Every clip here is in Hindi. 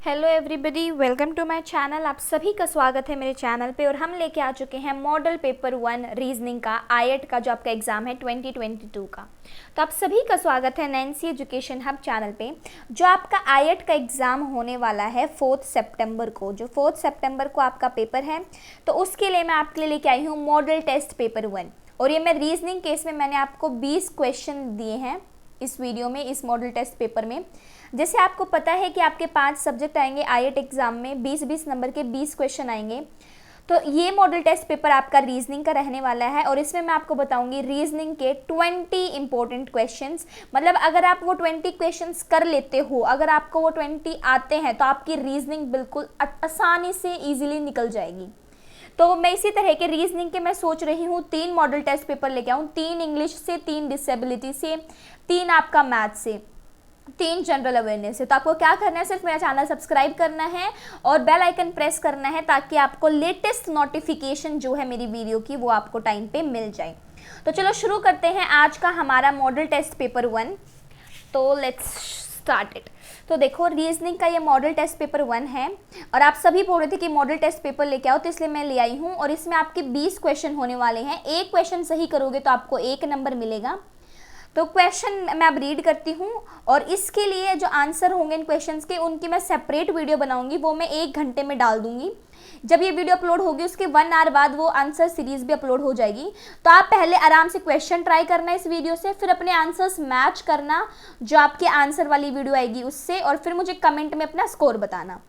Hello everybody, welcome to my channel. आप सभी का स्वागत है मेरे चैनल पे। और हम लेके आ चुके हैं मॉडल पेपर 1 रीजनिंग का आईएट का जो आपका एग्ज़ाम है 2022 का। तो आप सभी का स्वागत है नैन्सी एजुकेशन हब चैनल पे। जो आपका आईएट का एग्ज़ाम होने वाला है 4 सितंबर को, जो 4 सितंबर को आपका पेपर है, तो उसके लिए मैं आपके लिए लेके आई हूँ मॉडल टेस्ट पेपर 1। और ये मैं रीजनिंग केस में मैंने आपको 20 क्वेश्चन दिए हैं इस वीडियो में, इस मॉडल टेस्ट पेपर में। जैसे आपको पता है कि आपके 5 सब्जेक्ट आएंगे आईएट एग्ज़ाम में, 20-20 नंबर के 20 क्वेश्चन आएंगे। तो ये मॉडल टेस्ट पेपर आपका रीजनिंग का रहने वाला है और इसमें मैं आपको बताऊंगी रीजनिंग के 20 इंपॉर्टेंट क्वेश्चंस। मतलब अगर आप वो 20 क्वेश्चंस कर लेते हो, अगर आपको वो 20 आते हैं, तो आपकी रीजनिंग बिल्कुल आसानी से ईजिली निकल जाएगी। तो मैं इसी तरह के रीजनिंग के मैं सोच रही हूँ 3 मॉडल टेस्ट पेपर लेके आऊँ, 3 इंग्लिश से, 3 डिसेबिलिटी से, 3 आपका मैथ से, 3 जनरल अवेयरनेस है। तो आपको क्या करना है, सिर्फ मेरा चैनल सब्सक्राइब करना है और बेल आइकन प्रेस करना है, ताकि आपको लेटेस्ट नोटिफिकेशन जो है मेरी वीडियो की वो आपको टाइम पे मिल जाए। तो चलो शुरू करते हैं आज का हमारा मॉडल टेस्ट पेपर 1। तो लेट्स स्टार्ट इट। तो देखो, रीजनिंग का ये मॉडल टेस्ट पेपर 1 है और आप सभी बोल रहे थे कि मॉडल टेस्ट पेपर लेके आओ, तो इसलिए मैं ले आई हूँ। और इसमें आपके 20 क्वेश्चन होने वाले हैं। एक क्वेश्चन सही करोगे तो आपको 1 नंबर मिलेगा। तो क्वेश्चन मैं अब रीड करती हूँ और इसके लिए जो आंसर होंगे इन क्वेश्चंस के, उनकी मैं सेपरेट वीडियो बनाऊंगी, वो मैं 1 घंटे में डाल दूंगी। जब ये वीडियो अपलोड होगी उसके 1 आवर बाद वो आंसर सीरीज भी अपलोड हो जाएगी। तो आप पहले आराम से क्वेश्चन ट्राई करना इस वीडियो से, फिर अपने आंसर्स मैच करना जो आपके आंसर वाली वीडियो आएगी उससे, और फिर मुझे कमेंट में अपना स्कोर बताना।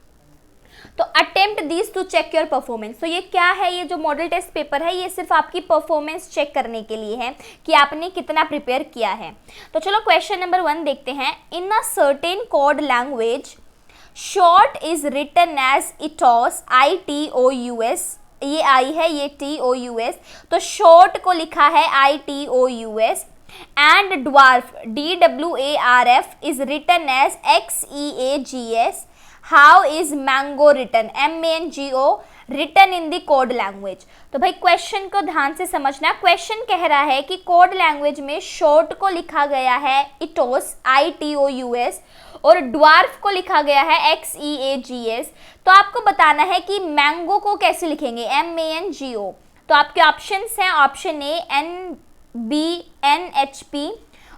तो attempt this to check your performance. तो ये क्या है, ये जो मॉडल टेस्ट पेपर है ये सिर्फ आपकी परफॉर्मेंस चेक करने के लिए है कि आपने कितना प्रिपेयर किया है। तो चलो क्वेश्चन नंबर 1 देखते हैं। In a certain code language short is written as इटोस, ITOUS। ये आई है, ये TOUS, तो शॉर्ट को लिखा है ITOUS। And dwarf, DWARF is written as XEAGS। How is mango written, MANGO written in the code language. तो भाई क्वेश्चन को ध्यान से समझना। क्वेश्चन कह रहा है कि कोड लैंग्वेज में शॉर्ट को लिखा गया है इटोस, ITOUS, और ड्वार्फ को लिखा गया है XEAGS। तो आपको बताना है कि मैंगो को कैसे लिखेंगे, MANGO। तो आपके ऑप्शंस हैं, option A NBNHP,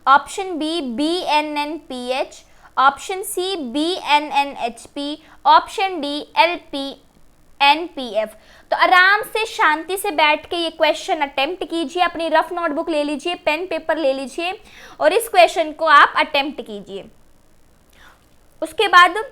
option B BNNPH, option C BNNHP, option D LPNPF। तो आराम से शांति से बैठ के ये क्वेश्चन अटेम्प्ट कीजिए। अपनी रफ नोटबुक ले लीजिए, पेन पेपर ले लीजिए और इस क्वेश्चन को आप अटेम्प्ट कीजिए। उसके बाद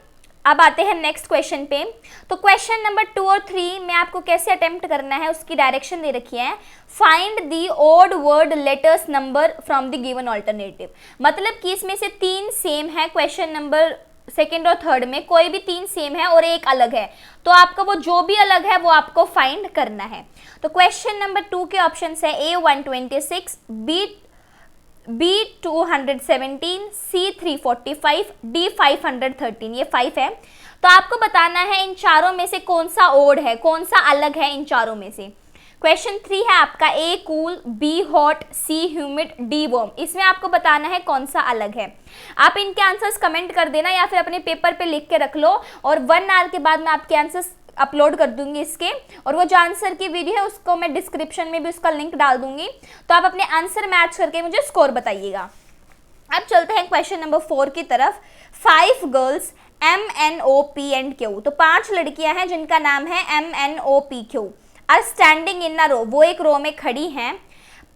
अब आते हैं नेक्स्ट क्वेश्चन पे। तो क्वेश्चन नंबर 2 और 3 में आपको कैसे अटेम्प्ट करना है उसकी डायरेक्शन दे रखी है। Find the odd word letters number from the given alternative. मतलब कि इसमें से 3 सेम है, क्वेश्चन नंबर 2 और 3 में कोई भी 3 सेम है और एक अलग है, तो आपका वो जो भी अलग है वो आपको फाइंड करना है। तो क्वेश्चन नंबर 2 के ऑप्शन है A126, B217, C345, D513। ये 5 है। तो आपको बताना है इन चारों में से कौन सा ओड है, कौन सा अलग है इन चारों में से। क्वेश्चन 3 है आपका A cool, B hot, C humid, D warm. इसमें आपको बताना है कौन सा अलग है। आप इनके आंसर्स कमेंट कर देना या फिर अपने पेपर पे लिख के रख लो, और 1 आवर के बाद मैं आपके आंसर्स अपलोड कर दूंगी इसके। और वो जो आंसर की वीडियो है उसको मैं डिस्क्रिप्शन में भी उसका लिंक डाल दूंगी, तो आप अपने आंसर मैच करके मुझे स्कोर बताइएगा। अब चलते हैं क्वेश्चन नंबर 4 की तरफ। 5 गर्ल्स MNOP एंड Q। तो 5 लड़कियां हैं जिनका नाम है MNOPQ आर स्टैंडिंग इन अ रो। वो एक रो में खड़ी हैं।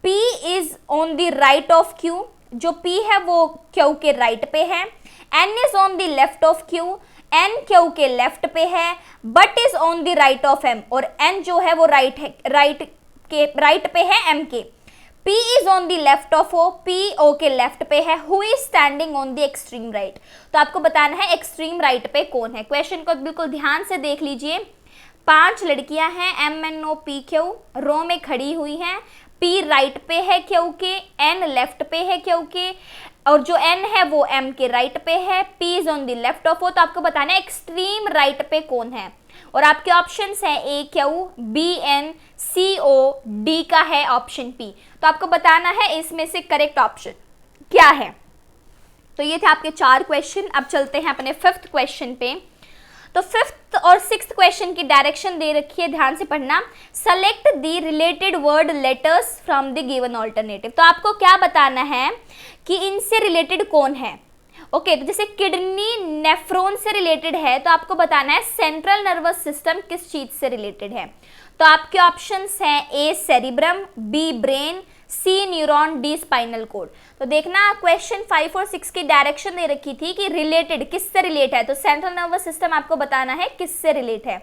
P is on the right of Q। जो P है वो Q के राइट पे है। N is on the left of Q। N Q के लेफ्ट पे है, but is on the right of M। और N जो है वो राइट पे है M के। P is on the left of O। P O के लेफ्ट पे है। Who is standing on the extreme right। तो आपको बताना है एक्सट्रीम राइट पे कौन है। क्वेश्चन को बिल्कुल ध्यान से देख लीजिए। 5 लड़कियां हैं MNOPQ, रो में खड़ी हुई हैं। P राइट पे है Q के, N लेफ्ट पे है Q के, और जो N है वो M के राइट पे है। P is on the left of O। तो आपको बताना है एक्सट्रीम राइट पे कौन है। और आपके ऑप्शंस हैं AQ, BN, CO, D का है ऑप्शन P। तो आपको बताना है इसमें से करेक्ट ऑप्शन क्या है। तो ये थे आपके 4 क्वेश्चन। अब चलते हैं अपने 5th क्वेश्चन पे। तो फिफ्थ और सिक्स्थ क्वेश्चन की डायरेक्शन दे रखी है, ध्यान से पढ़ना। Select the related word letters from the given alternative. तो आपको क्या बताना है कि इनसे रिलेटेड कौन है। ओके तो जैसे किडनी नेफ्रॉन से रिलेटेड है तो आपको बताना है सेंट्रल नर्वस सिस्टम किस चीज से रिलेटेड है। तो आपके ऑप्शंस हैं ए सेरिब्रम, बी ब्रेन, सी न्यूरॉन, डी स्पाइनल कोड। तो देखना क्वेश्चन 5 और 6 की डायरेक्शन दे रखी थी कि रिलेटेड किससे रिलेट है, तो सेंट्रल नर्वस सिस्टम आपको बताना है किससे रिलेट है।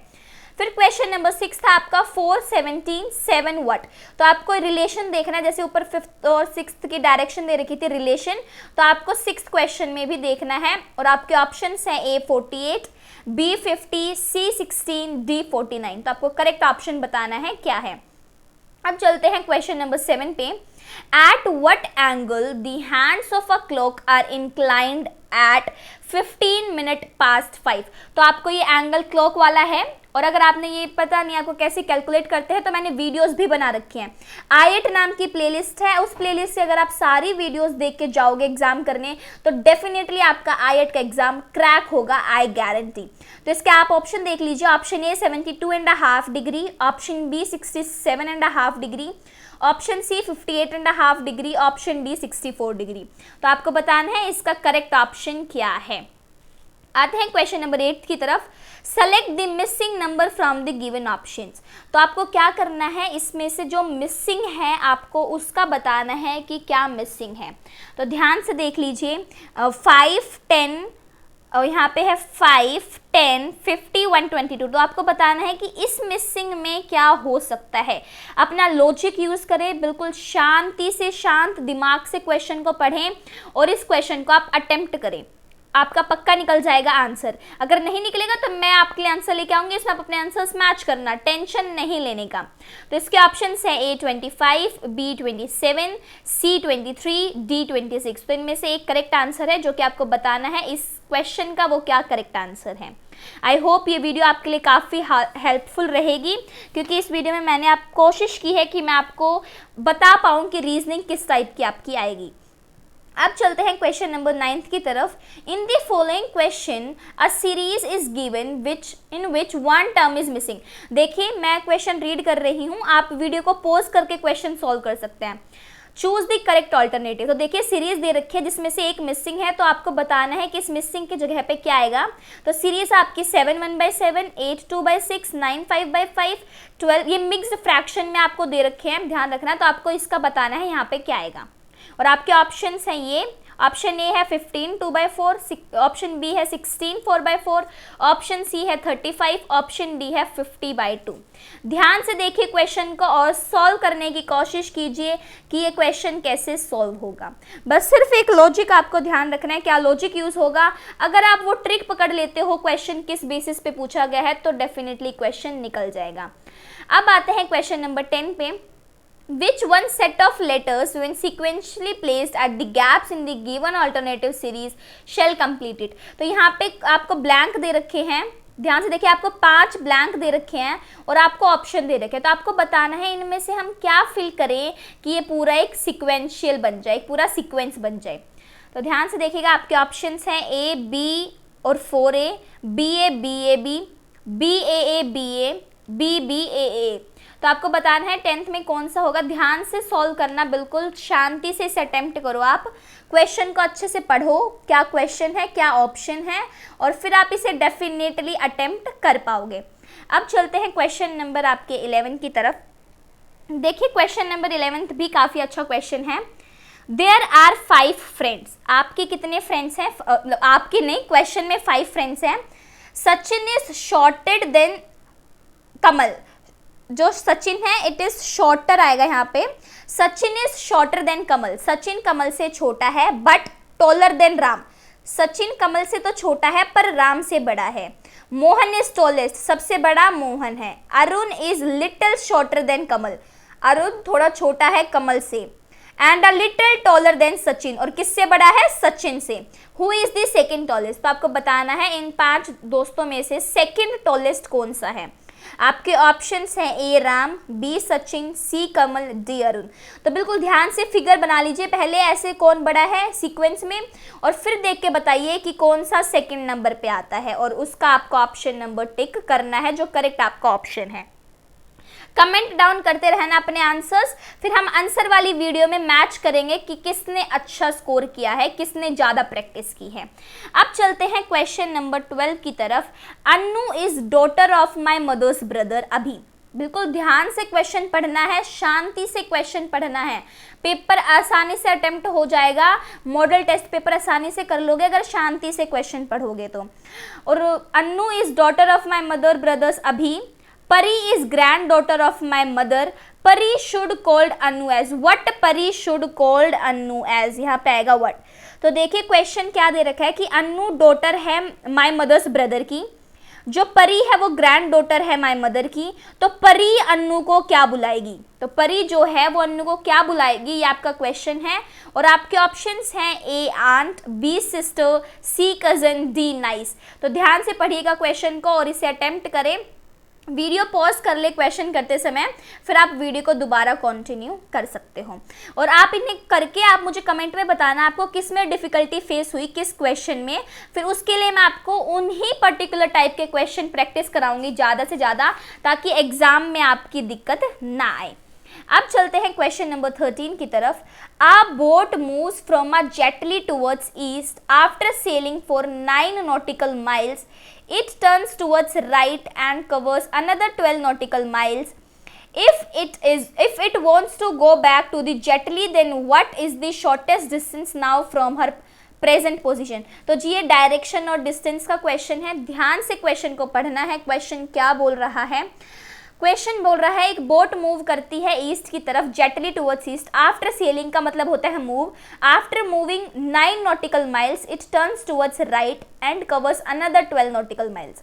फिर क्वेश्चन नंबर 6 था आपका 4 17 7 व्हाट। तो आपको रिलेशन देखना है, जैसे ऊपर 5th और 6th की डायरेक्शन दे रखी थी रिलेशन, तो आपको 6th क्वेश्चन में भी देखना है। और आपके ऑप्शंस हैं ए 48, बी 50, सी 16, डी 49। तो आपको करेक्ट ऑप्शन बताना है क्या है। अब चलते हैं क्वेश्चन नंबर 7 पे। At what angle the hands of a clock are inclined at 15 minute past 5। तो आपको ये एंगल क्लॉक वाला है, और अगर आपने ये पता नहीं आपको कैसे कैलकुलेट करते हैं तो मैंने वीडियोस भी बना रखी हैं। आईएट नाम की प्लेलिस्ट है, उस प्लेलिस्ट से अगर आप सारी वीडियोस देख के जाओगे एग्जाम करने तो डेफिनेटली आपका आईएट का एग्जाम क्रैक होगा, आई गारंटी। तो इसके आप ऑप्शन देख लीजिए। Option A 72.5 degree, option B 67.5 degree, option C 58.5 degree, option D 64 degree. तो आपको बताना है इसका करेक्ट ऑप्शन क्या है। आते हैं क्वेश्चन नंबर 8 की तरफ। Select the missing number from the given options. तो आपको क्या करना है, इसमें से जो मिसिंग है आपको उसका बताना है कि क्या मिसिंग है। तो ध्यान से देख लीजिए 5 10 और यहाँ पे है 5 10 50 122। तो आपको बताना है कि इस मिसिंग में क्या हो सकता है। अपना लॉजिक यूज करें, बिल्कुल शांति से शांत दिमाग से क्वेश्चन को पढ़ें और इस क्वेश्चन को आप अटेम्प्ट करें, आपका पक्का निकल जाएगा आंसर। अगर नहीं निकलेगा तो मैं आपके लिए आंसर लेके आऊंगी, इसमें आप अपने आंसर्स मैच करना, टेंशन नहीं लेने का। तो इसके ऑप्शंस हैं ए 25, बी 27, सी 23, डी 26। तो इनमें से एक करेक्ट आंसर है जो कि आपको बताना है इस क्वेश्चन का वो क्या करेक्ट आंसर है। आई होप ये वीडियो आपके लिए काफ़ी हेल्पफुल रहेगी, क्योंकि इस वीडियो में मैंने आप कोशिश की है कि मैं आपको बता पाऊँ कि रीजनिंग किस टाइप की आपकी आएगी। अब चलते हैं क्वेश्चन नंबर 9 की तरफ। In the following question a series is given in which one term is missing. देखिए मैं क्वेश्चन रीड कर रही हूँ, आप वीडियो को पॉज करके क्वेश्चन सॉल्व कर सकते हैं। Choose the correct alternative. तो देखिए सीरीज दे रखी है जिसमें से एक मिसिंग है, तो आपको बताना है कि इस मिसिंग की जगह पे क्या आएगा। तो सीरीज आपकी 7 1/7, 8 2/6, 9 5/5, 12, ये मिक्स्ड फ्रैक्शन में आपको दे रखे हैं, ध्यान रखना। तो आपको इसका बताना है यहाँ पे क्या आएगा। और आपके ऑप्शंस हैं ये, ऑप्शन ए है 15 2/4, ऑप्शन बी है 16 4/4, ऑप्शन सी है 35, ऑप्शन डी है 50/2। ध्यान से देखिए क्वेश्चन को और सॉल्व करने की कोशिश कीजिए कि ये क्वेश्चन कैसे सॉल्व होगा। बस सिर्फ एक लॉजिक आपको ध्यान रखना है, क्या लॉजिक यूज होगा। अगर आप वो ट्रिक पकड़ लेते हो क्वेश्चन किस बेसिस पे पूछा गया है तो डेफिनेटली क्वेश्चन निकल जाएगा। अब आते हैं क्वेश्चन नंबर 10 पे। Which one set of letters when sequentially placed at the gaps in the given alternative series shall complete it? तो यहाँ पे आपको ब्लैंक दे रखे हैं, ध्यान से देखिए आपको 5 ब्लैंक दे रखे हैं और आपको ऑप्शन दे रखे हैं। तो आपको बताना है इनमें से हम क्या फिल करें कि ये पूरा एक सिक्वेंशियल बन जाए, एक पूरा सीक्वेंस बन जाए। तो ध्यान से देखिएगा आपके ऑप्शंस हैं ए बी और 4A, BA BAB, BAA BA, BB AA। तो आपको बताना है 10th में कौन सा होगा। ध्यान से सॉल्व करना, बिल्कुल शांति से इसे अटेम्प्ट करो, आप क्वेश्चन को अच्छे से पढ़ो, क्या क्वेश्चन है क्या ऑप्शन है, और फिर आप इसे डेफिनेटली अटेम्प्ट कर पाओगे। अब चलते हैं क्वेश्चन नंबर आपके 11 की तरफ। देखिए क्वेश्चन नंबर 11 भी काफ़ी अच्छा क्वेश्चन है। There are 5 friends. आपके कितने फ्रेंड्स हैं, आपके नहीं, क्वेश्चन में 5 फ्रेंड्स हैं। Sachin is shorted than Kamal. जो सचिन है इट इज शॉर्टर आएगा यहाँ पे। Sachin is shorter than Kamal, Sachin Kamal से छोटा है, but taller than Ram. Sachin Kamal से तो छोटा है पर राम से बड़ा है। मोहन इज टॉलेस्ट, सबसे बड़ा मोहन है। Arun is little shorter than Kamal, Arun थोड़ा छोटा है कमल से। And a little taller than Sachin, और किससे बड़ा है, सचिन से। Who is the second tallest. तो आपको बताना है इन 5 दोस्तों में से सेकेंड टॉलेस्ट कौन सा है। आपके ऑप्शंस हैं ए राम, बी सचिन, सी कमल, डी अरुण। तो बिल्कुल ध्यान से फिगर बना लीजिए, पहले ऐसे कौन बड़ा है सीक्वेंस में, और फिर देख के बताइए कि कौन सा सेकंड नंबर पे आता है, और उसका आपको ऑप्शन नंबर टिक करना है जो करेक्ट आपका ऑप्शन है। कमेंट डाउन करते रहना अपने आंसर्स, फिर हम आंसर वाली वीडियो में मैच करेंगे कि किसने अच्छा स्कोर किया है, किसने ज़्यादा प्रैक्टिस की है। अब चलते हैं क्वेश्चन नंबर 12 की तरफ। Annu is daughter of my mother's brother अभी। बिल्कुल ध्यान से क्वेश्चन पढ़ना है, शांति से क्वेश्चन पढ़ना है, पेपर आसानी से अटेम्प्ट हो जाएगा, मॉडल टेस्ट पेपर आसानी से कर लोगे अगर शांति से क्वेश्चन पढ़ोगे तो। और Annu is daughter of my mother brothers अभी, Pari is granddaughter of my mother. Pari should called Annu as what? Pari should called Annu as, यहाँ पे आएगा what। तो देखिए क्वेश्चन क्या दे रखा है कि अन्नू डॉटर है माय मदर्स ब्रदर की, जो परी है वो ग्रैंड डॉटर है माय मदर की, तो परी अन्नू को क्या बुलाएगी? तो परी जो है वो अन्नू को क्या बुलाएगी, ये आपका क्वेश्चन है। और आपके ऑप्शंस हैं ए आंट, बी सिस्टर, सी कजन, डी नाइस। तो ध्यान से पढ़िएगा क्वेश्चन को और इसे अटेम्प्ट करें। वीडियो पॉज कर ले क्वेश्चन करते समय, फिर आप वीडियो को दोबारा कंटिन्यू कर सकते हो। और आप इन्हें करके आप मुझे कमेंट में बताना आपको किस में डिफ़िकल्टी फेस हुई, किस क्वेश्चन में। फिर उसके लिए मैं आपको उन्हीं पर्टिकुलर टाइप के क्वेश्चन प्रैक्टिस कराऊंगी ज़्यादा से ज़्यादा, ताकि एग्ज़ाम में आपकी दिक्कत ना आए। अब चलते हैं क्वेश्चन नंबर 13 की तरफ। A boat moves from a jetty towards east after sailing for 9 nautical miles. It turns towards right and covers another 12 nautical miles. If it wants to go back to the jetty, then what is the shortest distance now from her present position? तो जी ये डायरेक्शन और डिस्टेंस का क्वेश्चन है, ध्यान से क्वेश्चन को पढ़ना है। क्वेश्चन क्या बोल रहा है? क्वेश्चन बोल रहा है एक बोट मूव करती है ईस्ट की तरफ, jetty towards east, after sailing का मतलब होता है move, after moving 9 nautical miles it turns towards right and covers another 12 nautical miles।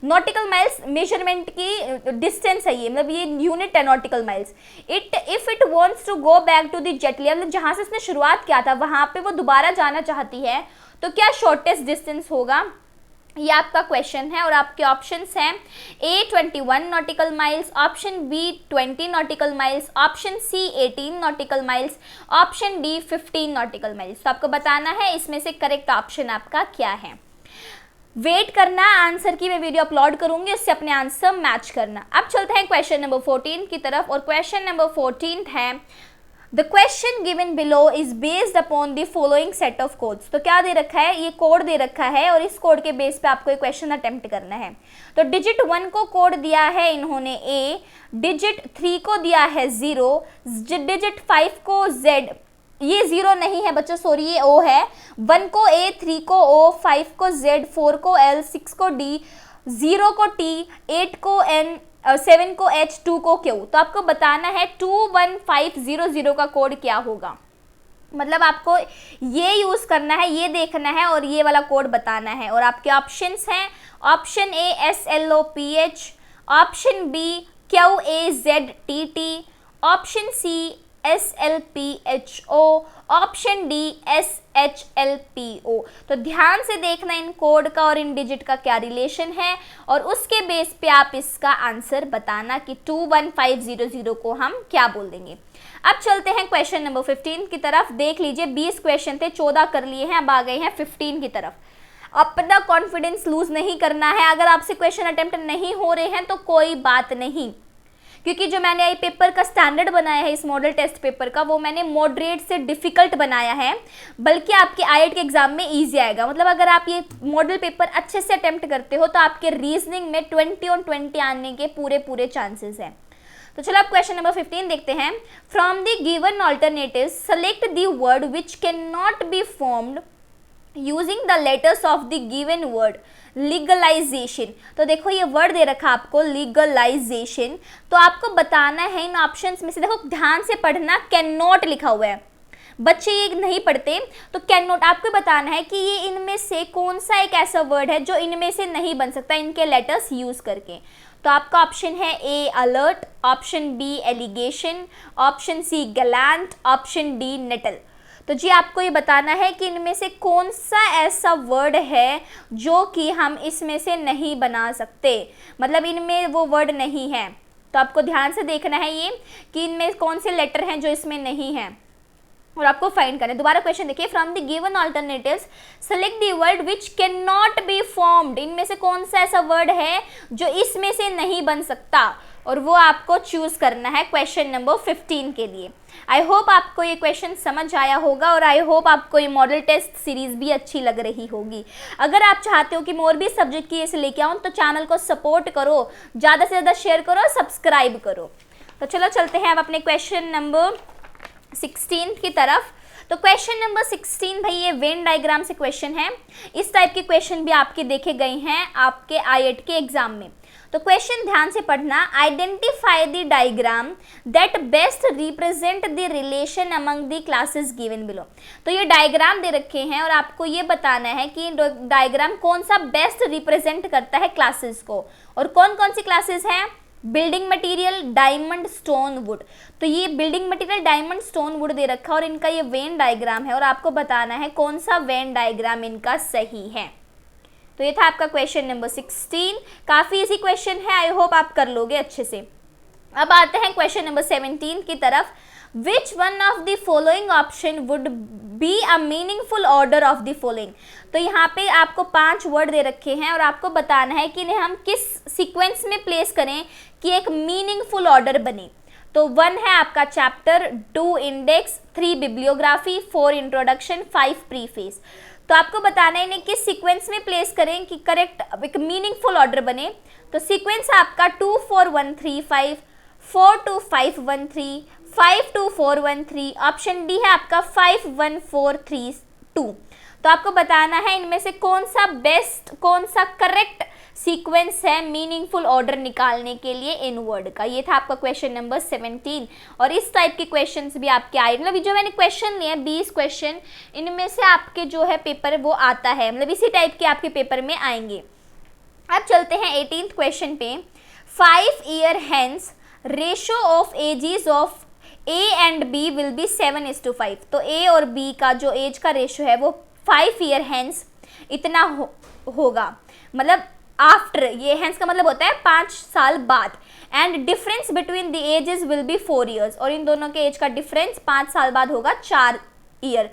Nautical miles measurement की डिस्टेंस है, ये मतलब ये यूनिट है nautical miles. If it wants to go back to the jetty, मतलब जहाँ से इसने शुरुआत किया था वहाँ पे वो दोबारा जाना चाहती है, तो क्या शॉर्टेस्ट डिस्टेंस होगा, ये आपका क्वेश्चन है। और आपके ऑप्शंस हैं A 21 nautical miles, option B 20 nautical miles, option C 18 nautical miles, option D 15 nautical miles। तो आपको बताना है इसमें से करेक्ट ऑप्शन आपका क्या है। वेट करना, आंसर की मैं वीडियो अपलोड करूंगी, उससे अपने आंसर मैच करना। अब चलते हैं क्वेश्चन नंबर 14 की तरफ, और क्वेश्चन नंबर 14 है the question given below is based upon the following set of codes. तो क्या दे रखा है, ये कोड दे रखा है और इस कोड के बेस पे आपको एक क्वेश्चन अटेम्प्ट करना है। तो डिजिट 1 को कोड दिया है इन्होंने ए, डिजिट 3 को दिया है 0, डिजिट 5 को Z, ये 0 नहीं है बच्चों सॉरी ये O है, 1 को A, 3 को O, 5 को Z, 4 को L, 6 को D, 0 को T, 8 को N, 7 को H, 2 को Q। तो आपको बताना है 21500 का कोड क्या होगा, मतलब आपको ये यूज़ करना है, ये देखना है और ये वाला कोड बताना है। और आपके ऑप्शंस हैं option A SLOPH, option B QAZTT, option C SLPHO, option D SHLPO। तो ध्यान से देखना इन कोड का और इन डिजिट का क्या रिलेशन है, और उसके बेस पे आप इसका आंसर बताना कि 21500 को हम क्या बोल देंगे। अब चलते हैं क्वेश्चन नंबर 15 की तरफ। देख लीजिए 20 क्वेश्चन थे, 14 कर लिए हैं, अब आ गए हैं 15 की तरफ। अपना कॉन्फिडेंस लूज नहीं करना है। अगर आपसे क्वेश्चन अटेम्प्ट नहीं हो रहे हैं तो कोई बात नहीं, क्योंकि जो मैंने ये पेपर का स्टैंडर्ड बनाया है इस मॉडल टेस्ट पेपर का, वो मैंने मॉडरेट से डिफ़िकल्ट बनाया है, बल्कि आपके आईआईटी के एग्जाम में इजी आएगा। मतलब अगर आप ये मॉडल पेपर अच्छे से अटेम्प्ट करते हो तो आपके रीजनिंग में 20 on 20 आने के पूरे चांसेस हैं। तो चलो आप क्वेश्चन नंबर 15 देखते हैं। From the given alternative select the word which can not be formed using the letters of the given word. Legalisation, तो देखो ये वर्ड दे रखा आपको लीगलाइजेशन, तो आपको बताना है इन ऑप्शंस में से, देखो ध्यान से पढ़ना, कैन नॉट लिखा हुआ है, बच्चे ये नहीं पढ़ते, तो कैन नॉट आपको बताना है कि ये इनमें से कौन सा एक ऐसा वर्ड है जो इनमें से नहीं बन सकता इनके लेटर्स यूज करके। तो आपका ऑप्शन है A alert, option B allegation, option C gallant, option D natal. तो जी आपको ये बताना है कि इनमें से कौन सा ऐसा वर्ड है जो कि हम इसमें से नहीं बना सकते, मतलब इनमें वो वर्ड नहीं है। तो आपको ध्यान से देखना है ये कि इनमें कौन से लेटर हैं जो इसमें नहीं है और आपको फाइंड करना है। दोबारा क्वेश्चन देखिए, from the given alternatives select the word which can not be formed. इनमें से कौन सा ऐसा वर्ड है जो इसमें से नहीं बन सकता, और वो आपको चूज करना है क्वेश्चन नंबर 15 के लिए। आई होप आपको ये क्वेश्चन समझ आया होगा और आई होप आपको ये मॉडल टेस्ट सीरीज भी अच्छी लग रही होगी। अगर आप चाहते हो कि मैं और भी सब्जेक्ट की ऐसे लेके आऊँ तो चैनल को सपोर्ट करो, ज़्यादा से ज़्यादा शेयर करो और सब्सक्राइब करो। तो चलो चलते हैं अब अपने क्वेश्चन नंबर 16 की तरफ। तो क्वेश्चन नंबर 16 भाई ये वेन डायग्राम से क्वेश्चन है। इस टाइप के क्वेश्चन भी आपके देखे गए हैं आपके आईएट के एग्जाम में। तो क्वेश्चन ध्यान से पढ़ना, identify the diagram that best represent the relation among the classes given below. तो ये डायग्राम दे रखे हैं और आपको ये बताना है कि डायग्राम कौन सा बेस्ट रिप्रेजेंट करता है क्लासेस को, और कौन कौन सी क्लासेस हैं, building material, diamond, stone, would. तो ये building material, diamond, stone, would they रखा है और इनका ये वेन डायग्राम है और आपको बताना है कौन सा वेन डायग्राम इनका सही है। तो ये था आपका क्वेश्चन नंबर 16। काफ़ी इजी क्वेश्चन है, आई होप आप कर लोगे अच्छे से। अब आते हैं क्वेश्चन नंबर 17 की तरफ। Which one of the following option would be a meaningful order of the following. तो यहाँ पे आपको 5 वर्ड दे रखे हैं और आपको बताना है कि इन्हें हम किस सीक्वेंस में प्लेस करें कि एक मीनिंगफुल ऑर्डर बने। तो 1 है आपका chapter, 2 index, 3 bibliography, 4 introduction, 5 preface. तो आपको बताना है इन्हें किस सीक्वेंस में प्लेस करें कि करेक्ट एक मीनिंगफुल ऑर्डर बने। तो सीक्वेंस आपका 2 4 1 3 5, 4 2 5 1 3, 5 2 4 1 3। ऑप्शन डी है आपका 5 1 4 3 2। तो आपको बताना है इनमें से कौन सा बेस्ट, कौन सा करेक्ट सीक्वेंस है मीनिंगफुल ऑर्डर निकालने के लिए इन वर्ड का। ये था आपका क्वेश्चन नंबर 17। और इस टाइप के क्वेश्चंस भी आपके आए, मतलब जो मैंने क्वेश्चन लिए 20 क्वेश्चन, इनमें से आपके जो है पेपर वो आता है, मतलब इसी टाइप के आपके पेपर में आएंगे। अब चलते हैं 18th क्वेश्चन पे। 5 year hence ratio of ages of A and B will be 7:5। तो ए और बी का जो एज का रेशो है वो 5 ईयर हेंस इतना होगा, मतलब आफ्टर, ये हेंस का मतलब होता है 5 साल बाद। And difference between the ages will be 4 years. और इन दोनों के एज का डिफरेंस 5 साल बाद होगा 4 year.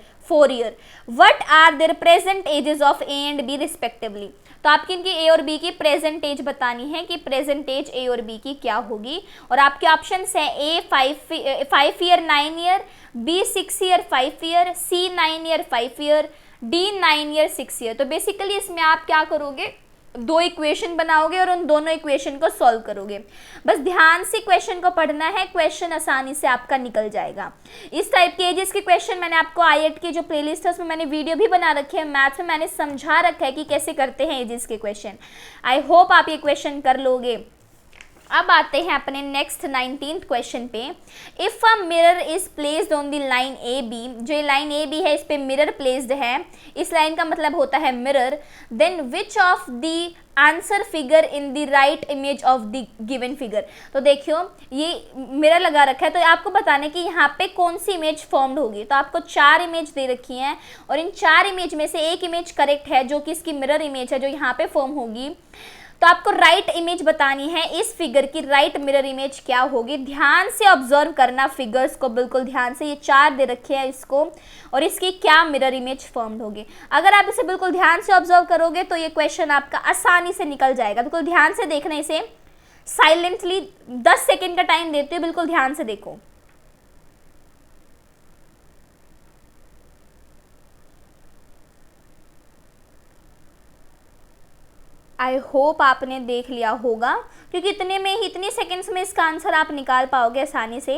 What are their present ages of A and B respectively. तो आपकी इनकी ए और बी की प्रेजेंट एज बतानी है कि प्रेजेंट एज ए और बी की क्या होगी। और आपके ऑप्शंस हैं A 5 year 9 year, B 6 year 5 year, C 9 year 5 year, D 9 year 6 year. तो बेसिकली इसमें आप क्या करोगे, 2 इक्वेशन बनाओगे और उन दोनों इक्वेशन को सॉल्व करोगे। बस ध्यान से क्वेश्चन को पढ़ना है, क्वेश्चन आसानी से आपका निकल जाएगा। इस टाइप के एजेस के क्वेश्चन मैंने आपको आईएट की जो प्लेलिस्ट है उसमें मैंने वीडियो भी बना रखी है, मैथ्स में मैंने समझा रखा है कि कैसे करते हैं एजेस के क्वेश्चन। आई होप आप ये क्वेश्चन कर लोगे। अब आते हैं अपने नेक्स्ट 19th क्वेश्चन पे। If a mirror is placed on the line A B, जो लाइन ए बी है इस पे मिरर प्लेस्ड है, इस लाइन का मतलब होता है mirror, then which of the answer figure in the right image of the given figure. तो देखियो ये मिरर लगा रखा है, तो आपको बताना है कि यहाँ पे कौन सी इमेज फॉर्म्ड होगी। तो आपको 4 इमेज दे रखी हैं और इन 4 इमेज में से एक इमेज करेक्ट है जो कि इसकी मिरर इमेज है जो यहाँ पे फॉर्म होगी। तो आपको राइट इमेज बतानी है, इस फिगर की राइट मिरर इमेज क्या होगी। ध्यान से ऑब्जर्व करना फिगर्स को, बिल्कुल ध्यान से। ये 4 दे रखे हैं इसको और इसकी क्या मिरर इमेज फॉर्म्ड होगी। अगर आप इसे बिल्कुल ध्यान से ऑब्जर्व करोगे तो ये क्वेश्चन आपका आसानी से निकल जाएगा। बिल्कुल ध्यान से देखना, इसे साइलेंटली 10 सेकेंड का टाइम देते हो, बिल्कुल ध्यान से देखो। आई होप आपने देख लिया होगा, क्योंकि इतने में ही, इतनी सेकंड्स में इसका आंसर आप निकाल पाओगे आसानी से।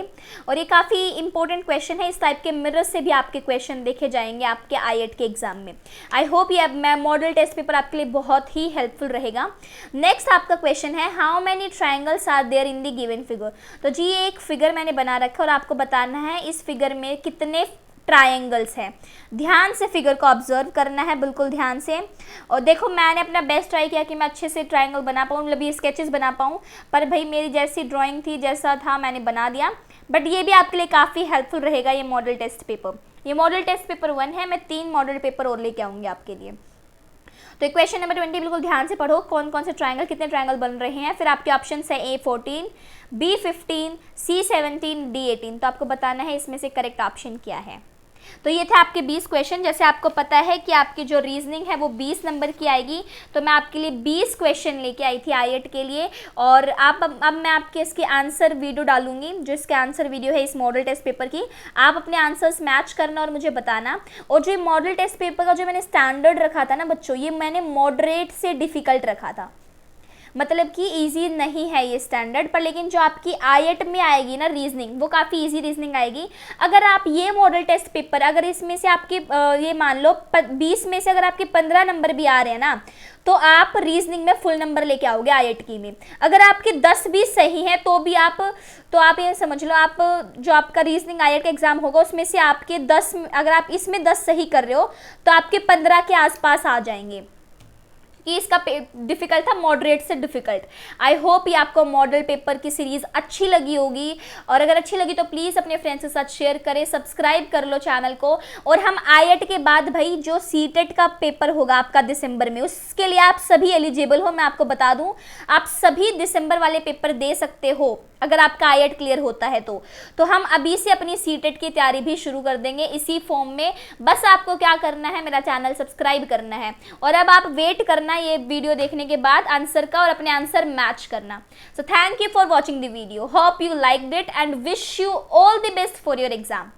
और ये काफ़ी इंपॉर्टेंट क्वेश्चन है, इस टाइप के मिरर से भी आपके क्वेश्चन देखे जाएंगे आपके आईएट के एग्जाम में। आई होप ये मॉडल टेस्ट पेपर आपके लिए बहुत ही हेल्पफुल रहेगा। नेक्स्ट आपका क्वेश्चन है, how many triangles are there in the given figure. तो जी एक फिगर मैंने बना रखा है और आपको बताना है इस फिगर में कितने ट्रायंगल्स हैं। ध्यान से फिगर को ऑब्जर्व करना है, बिल्कुल ध्यान से। और देखो मैंने अपना बेस्ट ट्राई किया कि मैं अच्छे से ट्रायंगल बना पाऊँ, मतलब ये स्केचेस बना पाऊँ, पर भाई मेरी जैसी ड्राइंग थी, जैसा था मैंने बना दिया। बट ये भी आपके लिए काफ़ी हेल्पफुल रहेगा ये मॉडल टेस्ट पेपर। ये मॉडल टेस्ट पेपर 1 है, मैं 3 मॉडल पेपर और लेके आऊँगी आपके लिए। तो क्वेश्चन नंबर 20 बिल्कुल ध्यान से पढ़ो, कौन कौन से ट्रायंगल, कितने ट्रायंगल बन रहे हैं। फिर आपके ऑप्शन है A14, B15, C17, D18। तो आपको बताना है इसमें से करेक्ट ऑप्शन क्या है। तो ये थे आपके 20 क्वेश्चन। जैसे आपको पता है कि आपकी जो रीजनिंग है वो 20 नंबर की आएगी, तो मैं आपके लिए 20 क्वेश्चन लेके आई थी आईएट के लिए। और अब मैं आपके इसके आंसर वीडियो डालूंगी, जो इसके आंसर वीडियो है इस मॉडल टेस्ट पेपर की। आप अपने आंसर्स मैच करना और मुझे बताना। और जो मॉडल टेस्ट पेपर का जो मैंने स्टैंडर्ड रखा था ना बच्चों, ये मैंने मॉडरेट से डिफ़िकल्ट रखा था, मतलब कि इजी नहीं है ये स्टैंडर्ड पर। लेकिन जो आपकी आईएट में आएगी ना रीजनिंग, वो काफ़ी इजी रीजनिंग आएगी। अगर आप ये मॉडल टेस्ट पेपर, अगर इसमें से आपके ये मान लो 20 में से अगर आपके 15 नंबर भी आ रहे हैं ना, तो आप रीजनिंग में फुल नंबर लेके आओगे आईएट की में। अगर आपके 10 भी सही हैं तो भी आप ये समझ लो, आप जो आपका रीजनिंग आईएट का एग्जाम होगा उसमें से आपके 10, अगर आप इसमें 10 सही कर रहे हो तो आपके 15 के आसपास आ जाएंगे। कि इसका डिफ़िकल्ट था, मॉडरेट से डिफ़िकल्ट। आई होप ये आपको मॉडल पेपर की सीरीज़ अच्छी लगी होगी, और अगर अच्छी लगी तो प्लीज़ अपने फ्रेंड्स के साथ शेयर करें, सब्सक्राइब कर लो चैनल को। और हम आईएट के बाद भाई जो सीटेट का पेपर होगा आपका दिसंबर में, उसके लिए आप सभी एलिजिबल हो। मैं आपको बता दूं, आप सभी दिसंबर वाले पेपर दे सकते हो अगर आपका आईएट क्लियर होता है तो हम अभी से अपनी सीटेट की तैयारी भी शुरू कर देंगे इसी फॉर्म में। बस आपको क्या करना है, मेरा चैनल सब्सक्राइब करना है, और अब आप वेट करना ये वीडियो देखने के बाद आंसर का, और अपने आंसर मैच करना। So thank you for watching the video, hope you liked it and wish you all the best for your exam.